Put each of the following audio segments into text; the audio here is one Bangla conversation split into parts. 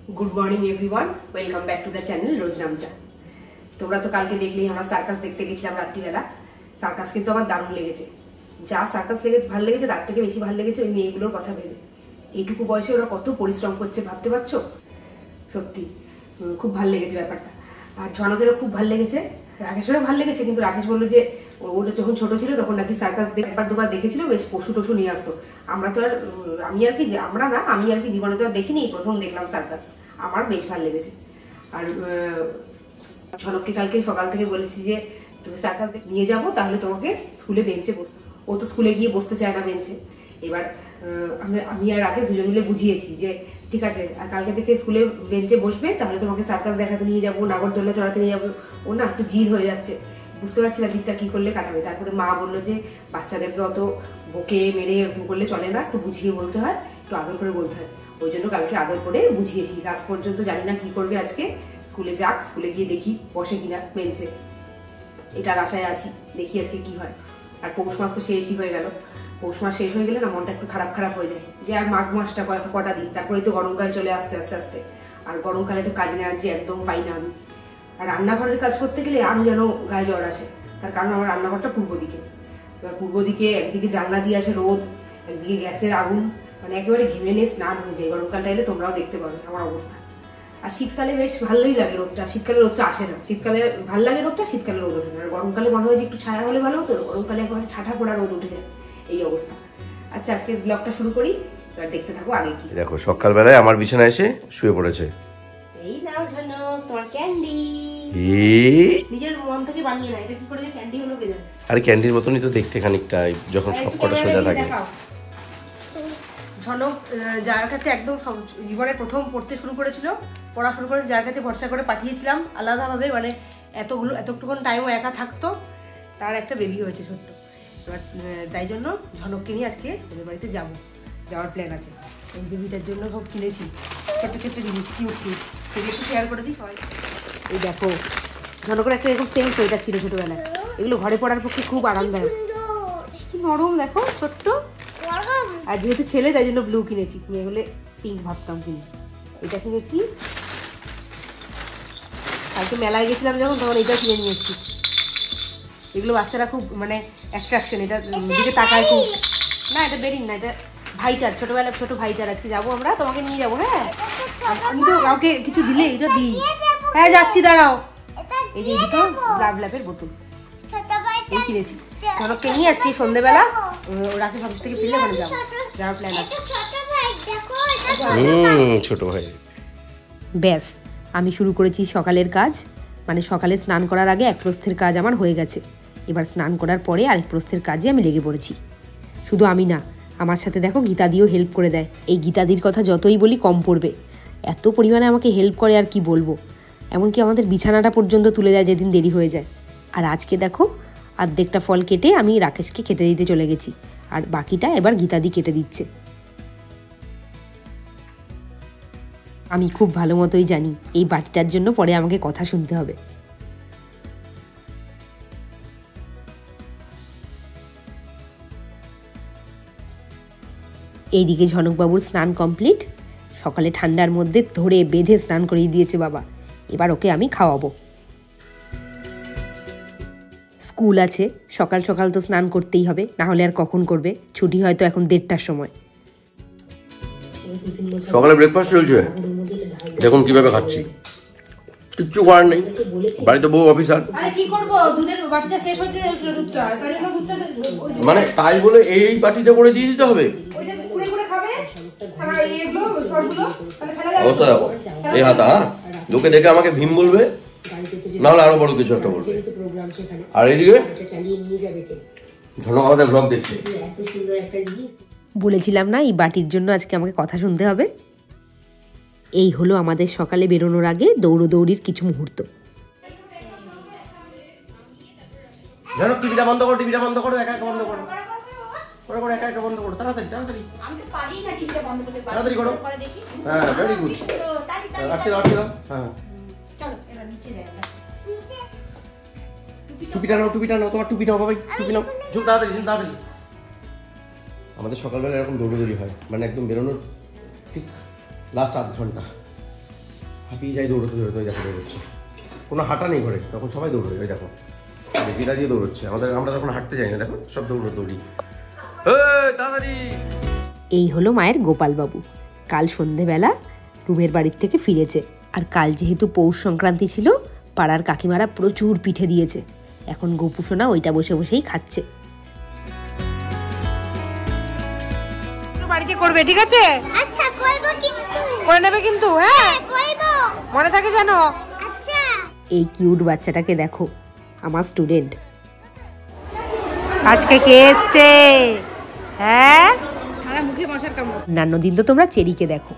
Good morning everyone, welcome back to the channel Roznamcha. তোমরা তো কালকে দেখলেই আমরা সার্কাস দেখতে গেছিলাম রাত্রিবেলা। সার্কাস কিন্তু আমার দারুণ লেগেছে। যা সার্কাস ভালো লেগেছে তার থেকে বেশি ভালো লেগেছে ওই মেয়েগুলোর কথা ভেবে। এইটুকু বয়সে ওরা কত পরিশ্রম করছে ভাবতে পারছো? সত্যি খুব ভালো লেগেছে ব্যাপারটা। আর ঝনকেরও খুব ভালো লেগেছে, রাকেশেরও ভালো লেগেছে। কিন্তু রাকেশ বললো যে ওটা যখন ছোট ছিল তখন নাকি সার্কাস একবার দুবার দেখেছিল, বেশ পশু টশু নিয়ে আসতো। আমরা তো আর আমি আর কি জীবনে তো আর দেখিনি, প্রথম দেখলাম সার্কাস। আমার বেশ ভালো লেগেছে। আর ঝনককে কালকে সকাল থেকে বলেছি যে তুমি সার্কাস নিয়ে যাবো, তাহলে তোমাকে স্কুলে বেঞ্চে বসতে। ও তো স্কুলে গিয়ে বসতে চায় না বেঞ্চে। এবার আমি আর রাকেশ দুজন মিলে বুঝিয়েছি যে ঠিক আছে, আর কালকে থেকে স্কুলে বেঞ্চে বসবে, তাহলে তোমাকে সার্কাস দেখাতে নিয়ে যাবো, নাগরদোলা চড়াতে নিয়ে যাবো। ও না একটু জিদ হয়ে যাচ্ছে, বুঝতে পারছি না দিকটা কি করলে কাটাবে। তারপরে মা বললো যে বাচ্চাদেরকে অত বকে মেরে এরকম করলে চলে না, একটু বুঝিয়ে বলতে হয়, একটু আদর করে বলতে হয়। ওই জন্য কালকে আদর করে বুঝিয়েছি। লাস্ট পর্যন্ত জানি না কি করবে আজকে। স্কুলে যাক, স্কুলে গিয়ে দেখি বসে কিনা বেঞ্চে, এটার আশায় আছি। দেখি আজকে কি হয়। আর পৌষ মাস তো শেষই হয়ে গেল। পৌষ মাস শেষ হয়ে গেলে না মনটা একটু খারাপ হয়ে যায় যে আর মাঘ মাসটা কটা দিন, তারপরে তো গরমকাল চলে আসছে আস্তে আস্তে। আর গরমকালে তো কাজ নেওয়ার যে একদম পাই না আমি। আর রান্নাঘরের কাজ করতে গেলে আরো যেন গায়ে জ্বর আসে। তার কারণ আমার রান্নাঘরটা পূর্ব দিকে। এবার পূর্ব দিকে একদিকে জানলা দিয়ে আসে রোদ, একদিকে গ্যাসের আগুন, মানে একেবারে ঘেমে নিয়ে স্নান হয়ে যায়। গরমকালটা এলে তোমরাও দেখতে পাবে আমার অবস্থা। আর শীতকালে বেশ ভালোই লাগে রোদটা। শীতকালে রোদটা আসে না, শীতকালে ভালো লাগে রোদটা, শীতকালে রোদ ওঠে না। আর গরমকালে মনে হয় যে একটু ছায়া হলে ভালো হতো, গরমকালে একেবারে ঠাঠা পোড়া রোদ উঠে যায়, এই অবস্থা। আচ্ছা, আজকে ব্লগটা শুরু করি, এবার দেখতে থাকো আগে কি। দেখো সকালবেলায় আমার বিছানায় এসে শুয়ে পড়েছে। এই নাও ঝনক তোমার ক্যান্ডি। নিজের মন থেকে বানিয়ে না, এটা কি করে ক্যান্ডি হলো কে জানে। আরে ক্যান্ডির মতনই তো দেখতে খানিকটা, যখন সবকটা সোজা থাকে। ঝনক যার কাছে একদম জীবনে প্রথম পড়তে শুরু করেছিল, পড়া শুরু করে, যার কাছে ভরসা করে পাঠিয়েছিলাম আলাদাভাবে, মানে এতটুকুন টাইমও একা থাকতো, তার একটা বেবি হয়েছে ছোট্ট। এবার তাই জন্য ঝনককে নিয়ে আজকে ওদের বাড়িতে যাওয়ার প্ল্যান আছে। এই বেবিটার জন্য সব কিনেছি ছোট্ট জিনিস, কিউট সেগুলো একটু শেয়ার করে দিই সবাই। এই দেখো ঝনকের একটা এরকম সেম সোয়েটার ছিল ছোটবেলায়, এগুলো ঘরে পড়ার পক্ষে খুব আরামদায়ক। কি নরম দেখো, ছোট্ট। আর যেহেতু ছেলে তাই জন্য ব্লু কিনেছি, মেয়ে হলে পিঙ্ক ভাবতাম কিনে। এটা কিনেছি, কালকে মেলায় গেছিলাম যখন তখন এটা কিনে নিয়ে এসেছি। এগুলো বাচ্চারা খুব মানে অ্যাট্রাকশন, এটা দিকে তাকায় খুব। না এটা বেরিন না, এটা ভাইটার, ছোটবেলার ছোট ভাইটার। আজকে যাবো আমরা, তোমাকে নিয়ে যাবো। হ্যাঁ আমি তো কাউকে কিছু দিলে এটা দিই। হ্যাঁ যাচ্ছি, দাঁড়াও। এই যে এদিকে লাভ ল্যাপের বোতল এই কিনেছি। ঝনককে নিয়ে আজকে সন্ধ্যেবেলা রাকেশ অফিস থেকে ফিরলে ওখানে যাওয়ার প্ল্যান আছে। ছোট ভাই ব্যাস আমি শুরু করেছি সকালের কাজ। মানে সকালে স্নান করার আগে এক প্রস্থের কাজ আমার হয়ে গেছে। এবার স্নান করার পরে আরেক প্রস্থের কাজে আমি লেগে পড়েছি। শুধু আমি না, আমার সাথে দেখো গীতাদিও হেল্প করে দেয়। এই গীতাদির কথা যতই বলি কম পড়বে, এত পরিমাণে আমাকে হেল্প করে আর কি বলবো। এমনকি আমাদের বিছানাটা পর্যন্ত তুলে দেয় যেদিন দেরি হয়ে যায়। আর আজকে দেখো অর্ধেকটা ফল কেটে আমি রাকেশকে খেতে দিতে চলে গেছি, আর বাকিটা এবার গীতাদি কেটে দিচ্ছে। আমি খুব ভালো মতোই জানি এই বাটিটার জন্য পরে আমাকে কথা শুনতে হবে। এইদিকে ঝনকবাবুর স্নান কমপ্লিট। সকালে ঠান্ডার মধ্যে ধরে বেঁধে স্নান করিয়ে দিয়েছে বাবা। এবার ওকে আমি খাওয়াবো। স্কুল আছে, সকাল সকাল তো স্নান করতেই হবে, না হলে আর কখন করবে। ছুটি হয়তো এখন 1:30টার সময়। সকালে ব্রেকফাস্ট চলছে, দেখুন কিভাবে খাচ্ছি। কিচ্ছু করার নেই, বাড়িতে বউ অফিসার। মানে তাই বলে এই বাটিতে করে দিয়ে দিতে হবে? অবস্থা দেখো, এই হাতা লোকে দেখে আমাকে ভীম বলবে, না হলে আরো বড় কিছু একটা বলবে। আর এইদিকে ঝনক আমাদের ব্লগ দেখছে। বলেছিলাম না এই বাটির জন্য আজকে আমাকে কথা শুনতে হবে। এই হলো আমাদের সকালে বেরোনোর আগে দৌড়ির কিছু মুহূর্ত। ঝনক টিভিটা বন্ধ করো, টিভিটা বন্ধ করো, একা একা বন্ধ করো, একা একা বন্ধ করো, তাড়াতাড়ি তাড়াতাড়ি। আমি তো পারি না টিভিটা বন্ধ করতে, তাড়াতাড়ি করো। হ্যাঁ ভেরি গুড, রাখি দাও। হ্যাঁ চলো এবার নিচে যাই। টুপিটা নাও, তোমার টুপি নাও বাবাই, টুপি নাও, ঝুল তাড়াতাড়ি। আমাদের সকালবেলা এরকম দৌড়ি হয়, মানে একদম বেরোনোর ঠিক লাস্ট আধ ঘন্টা। হাঁপিয়ে যাই দৌড়তে দৌড়তে। ওই দেখো দৌড়চ্ছে, কোনো হাঁটা নেই ঘরে, তখন সবাই দৌড়বে। ওই দেখো বেবিরা দিয়ে দৌড়চ্ছে, আমরা তখন হাঁটতে যাই না, দেখো সব দৌড়ি। তাড়াতাড়ি। এই হলো মায়ের গোপালবাবু। কাল সন্ধেবেলা রুমের বাড়ির থেকে ফিরেছে। আর কাল যেহেতু পৌষ সংক্রান্তি ছিল, পাড়ার কাকিমারা প্রচুর পিঠে দিয়েছে। এখন গোপু সোনা ওইটা বসে বসেই খাচ্ছে। বাড়িতে করবে, ঠিক আছে? আচ্ছা করব, কিন্তু করে নেবে কিন্তু, হ্যাঁ করব, মনে থাকে জানো। আচ্ছা। এই কিউট বাচ্চাটাকে দেখো, আমার স্টুডেন্ট। আজকে কে এসছে? হ্যাঁ, সারা মুখে মশার কামড়। অন্যান্য দিন তো তোমরা চেরিকে দেখো,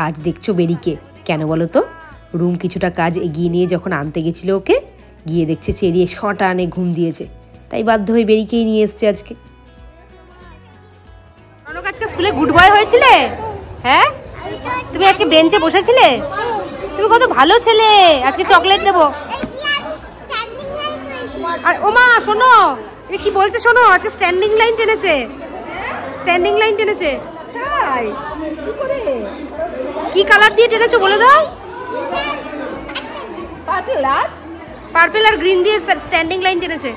আজ দেখছো বেরিকে। কেন বলো তো? রুম কিছুটা কাজ এগিয়ে নিয়ে যখন আনতে গেছিল ওকে, গিয়ে দেখছে চেরি শটানে ঘুম দিয়েছে, তাই বাধ্য হয়ে বেরিকেই নিয়ে এসছে আজকে। আজকে স্কুলে গুড বয় হয়েছিলে? হ্যাঁ, তুমি আজকে বেঞ্চে বসেছিলে, তুমি কত ভালো ছেলে। আজকে চকলেট দেবো। আর ওমা শোনো, এ কি বলছে শোনো, আজকে স্ট্যান্ডিং লাইন টেনেছে, স্ট্যান্ডিং লাইন টেনেছে। তাই? কি করে, কি কালার দিয়ে টেনেছো বলে দাও? পার্পল আর গ্রিন দিয়ে স্ট্যান্ডিং লাইন টেনেছে।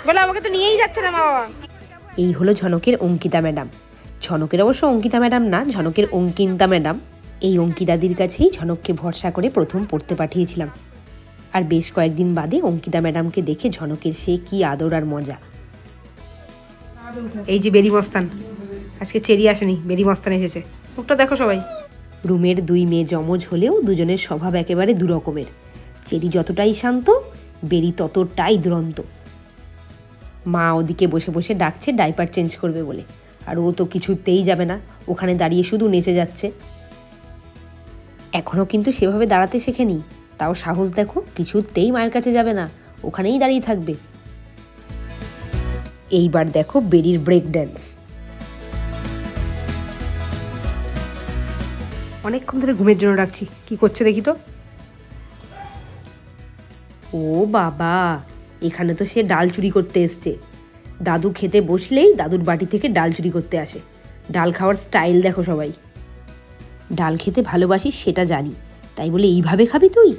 বলে আমাকে তো নিয়েই যাচ্ছে না মা বাবা। এই হলো ঝনকের অঙ্কিতা ম্যাডাম। ঝনকের অবশ্য অঙ্কিতা ম্যাডাম না, ঝনকের অঙ্কিতা ম্যাডাম। এই অঙ্কিতাদির কাছেই ঝনককে ভরসা করে প্রথম পড়তে পাঠিয়েছিলাম। আর বেশ কয়েকদিন বাদে অঙ্কিতা ম্যাডামকে দেখে ঝনকের সে কি আদর আর মজা। এই যে বেরি মস্তান, আজকে চেরি আসেনি, বেরি মস্তান এসেছে। মুখটা দেখো সবাই। রুমের দুই মেয়ে জমজ হলেও দুজনের স্বভাব একেবারে দুরকমের। চেরি যতটাই শান্ত, বেরি ততটাই দুরন্ত। মা ওদিকে বসে বসে ডাকছে ডাইপার চেঞ্জ করবে বলে, আর ও তো কিছুতেই যাবে না, ওখানে দাঁড়িয়ে শুধু নেচে যাচ্ছে। এখনও কিন্তু সেভাবে দাঁড়াতে শেখেনি, তাও সাহস দেখো, কিছুতেই মায়ের কাছে যাবে না, ওখানেই দাঁড়িয়ে থাকবে। এইবার দেখো বেরির ব্রেক ড্যান্স। অনেকক্ষণ ধরে ঘুমের জন্য ডাকছি, কি করছে দেখি তো। ও বাবা, এখানে তো সে ডাল চুরি করতে এসছে। দাদু খেতে বসলেই দাদুর বাটি থেকে ডাল চুরি করতে আসে। ডাল খাওয়ার স্টাইল দেখো সবাই। ডাল খেতে ভালোবাসিস সেটা জানি, তাই বলে এইভাবে খাবি তুই?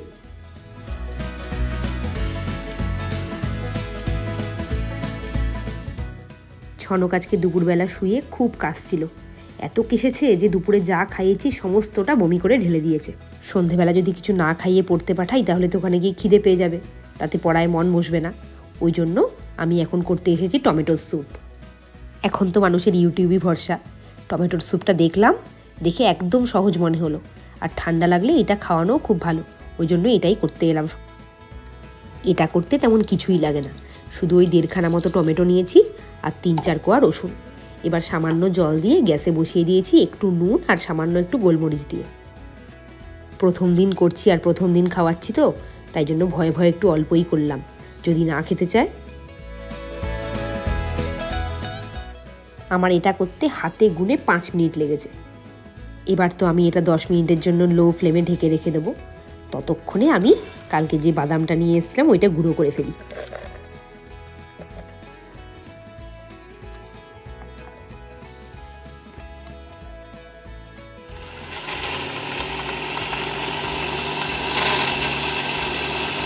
ছনক আজকে দুপুরবেলা শুয়ে খুব কাশছিল। এত কেসেছে যে দুপুরে যা খাইয়েছি সমস্তটা বমি করে ঢেলে দিয়েছে। সন্ধেবেলা যদি কিছু না খাইয়ে পড়তে পাঠাই তাহলে তো ওখানে গিয়ে খিদে পেয়ে যাবে, তাতে পড়ায় মন বসবে না। ওই জন্য আমি এখন করতে এসেছি টমেটোর স্যুপ। এখন তো মানুষের ইউটিউবই ভরসা। টমেটোর স্যুপটা দেখলাম, দেখে একদম সহজ মনে হলো, আর ঠান্ডা লাগলে এটা খাওয়ানো খুব ভালো, ওই জন্য এটাই করতে এলাম। এটা করতে তেমন কিছুই লাগে না, শুধু ওই 1.5 খানা মতো টমেটো নিয়েছি আর 3-4 কোয়া রসুন। এবার সামান্য জল দিয়ে গ্যাসে বসিয়ে দিয়েছি, একটু নুন আর সামান্য একটু গোলমরিচ দিয়ে। প্রথম দিন করছি আর প্রথম দিন খাওয়াচ্ছি তো, তাই জন্য ভয়ে ভয়ে একটু অল্পই করলাম, যদি না খেতে চায়। আমার এটা করতে হাতে গুনে 5 মিনিট লেগেছে। এবার তো আমি এটা 10 মিনিটের জন্য লো ফ্লেমে ঢেকে রেখে দেবো। ততক্ষণে আমি কালকে যে বাদামটা নিয়ে এসেছিলাম ওইটা গুঁড়ো করে ফেলি।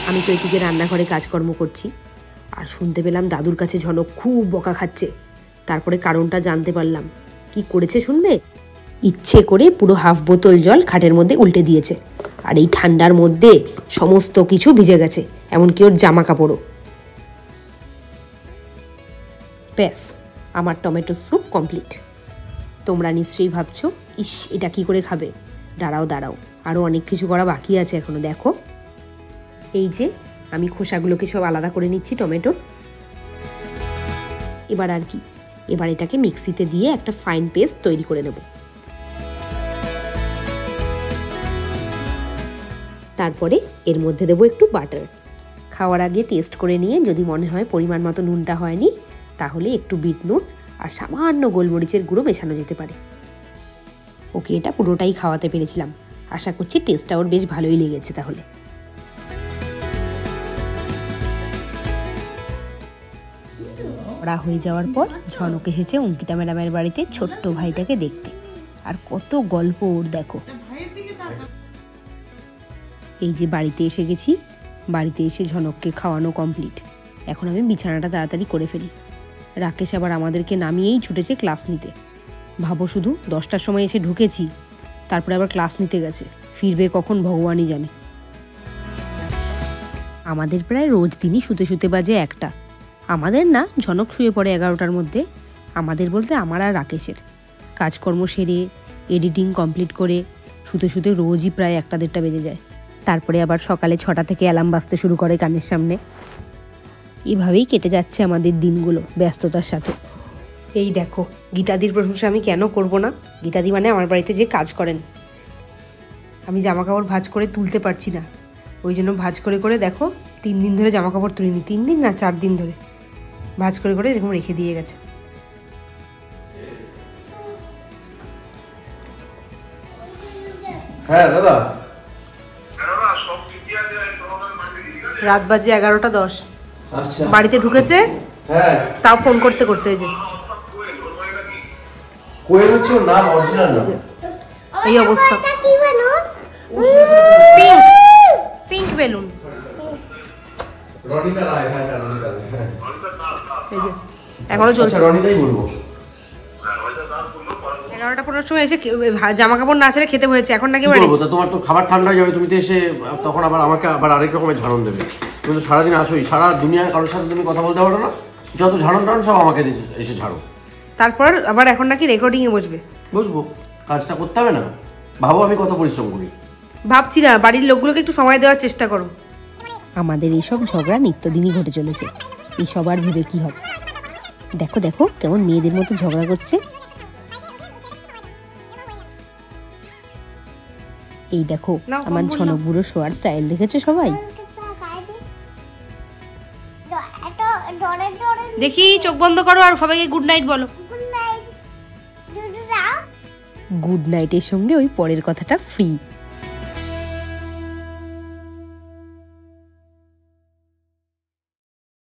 আমি তো এদিকে রান্নাঘরে কাজকর্ম করছি, আর শুনতে পেলাম দাদুর কাছে ঝনক খুব বকা খাচ্ছে। তারপরে কারণটা জানতে পারলাম। কি করেছে শুনবে? ইচ্ছে করে পুরো হাফ বোতল জল খাটের মধ্যে উল্টে দিয়েছে, আর এই ঠান্ডার মধ্যে সমস্ত কিছু ভিজে গেছে, এমনকি ওর জামা কাপড়ও। ব্যাস, আমার টমেটো স্যুপ কমপ্লিট। তোমরা নিশ্চয়ই ভাবছো, ইস এটা কি করে খাবে? দাঁড়াও দাঁড়াও, আরও অনেক কিছু করা বাকি আছে এখনো। দেখো, এই যে আমি খোসাগুলোকে সব আলাদা করে নিচ্ছি টমেটোর। এবার আর কি, এবার এটাকে মিক্সিতে দিয়ে একটা ফাইন পেস্ট তৈরি করে নেব। তারপরে এর মধ্যে দেবো একটু বাটার। খাওয়ার আগে টেস্ট করে নিয়ে যদি মনে হয় পরিমাণ মতো নুনটা হয়নি, তাহলে একটু বিট নুন আর সামান্য গোলমরিচের গুঁড়ো মেশানো যেতে পারে। ওকে এটা পুরোটাই খাওয়াতে পেরেছিলাম, আশা করছি টেস্টটা ওর বেশ ভালোই লেগেছে। তাহলে পড়া হয়ে যাওয়ার পর ঝনক এসেছে অঙ্কিতা ম্যাডামের বাড়িতে ছোট্ট ভাইটাকে দেখতে। আর কত গল্প ওর দেখো। এই যে বাড়িতে এসে গেছি, বাড়িতে এসে ঝনককে খাওয়ানো কমপ্লিট। এখন আমি বিছানাটা তাড়াতাড়ি করে ফেলি। রাকেশ আবার আমাদেরকে নামিয়েই ছুটেছে ক্লাস নিতে। ভাবো শুধু 10টার সময় এসে ঢুকেছি, তারপরে আবার ক্লাস নিতে গেছে। ফিরবে কখন ভগবানই জানে। আমাদের প্রায় রোজ দিনই শুতে শুতে বাজে 1টা। আমাদের না, ঝনক শুয়ে পড়ে 11টার মধ্যে। আমাদের বলতে আমার আর রাকেশের। কাজকর্ম সেরে এডিটিং কমপ্লিট করে শুতে শুতে রোজই প্রায় 1টা-1:30টা বেজে যায়। তারপরে আবার সকালে 6টা থেকে অ্যালার্ম বাজতে শুরু করে কানের সামনে। এভাবেই কেটে যাচ্ছে আমাদের দিনগুলো ব্যস্ততার সাথে। এই দেখো, গীতাদির প্রশংসা আমি কেন করব না। গীতাদি মানে আমার বাড়িতে যে কাজ করেন। আমি জামা কাপড় ভাঁজ করে তুলতে পারছি না, ওই জন্য ভাঁজ করে করে দেখো 3 দিন ধরে জামা কাপড় তুলিনি। 3 দিন না 4 দিন ধরে ভাঁজ করে করে এরকম রেখে দিয়ে গেছে। হ্যাঁ দাদা, রাত বাজে 11:10। আচ্ছা বাড়িতে ঢুকেছে, হ্যাঁ তাও ফোন করতে করতে। এই যে কোয়েল হচ্ছে ওর নাম, অরিজিনাল নাম। এই অবস্থা। এটা কি balloon? Pink balloon. Ronita Roy, হ্যাঁ রনিতা রায়, হ্যাঁ এই যে এখনো চলছে। আচ্ছা রনিতাই বলবো। 11:15 সময় এসে জামা কাপড় না ছেড়ে খেতে হয়েছে। এখন নাকি কি করবো? তা তোমার তো খাবার ঠান্ডা হয়ে যাবে, তুমি তো এসে তখন আবার আমাকে আবার আরেক রকমের ঝাড়ন দেবে। তুমি তো সারাদিন আসোই, সারা দুনিয়ায় কারোর সাথে তুমি কথা বলতে পারো না। যত ঝাড়ন টাড়ন সব আমাকে এসে ঝাড়ো। তারপর আবার এখন নাকি রেকর্ডিং এ বসবে। বুঝবো, কাজটা করতে হবে না? ভাবো আমি কত পরিশ্রম করি। ভাবছি না, বাড়ির লোকগুলোকে একটু সময় দেওয়ার চেষ্টা করো। আমাদের এইসব ঝগড়া নিত্যদিনই ঘটে চলেছে। এই সবার ভেবে কি হবে। দেখো দেখো কেমন মেয়েদের মতো ঝগড়া করছে। এই দেখো আমার ঝনক বুড়ো শোয়ার স্টাইল দেখেছো সবাই? দেখি চোখ বন্ধ করো আর সবাইকে গুড নাইট বলো। গুড নাইটের সঙ্গে ওই পরের কথাটা ফ্রি।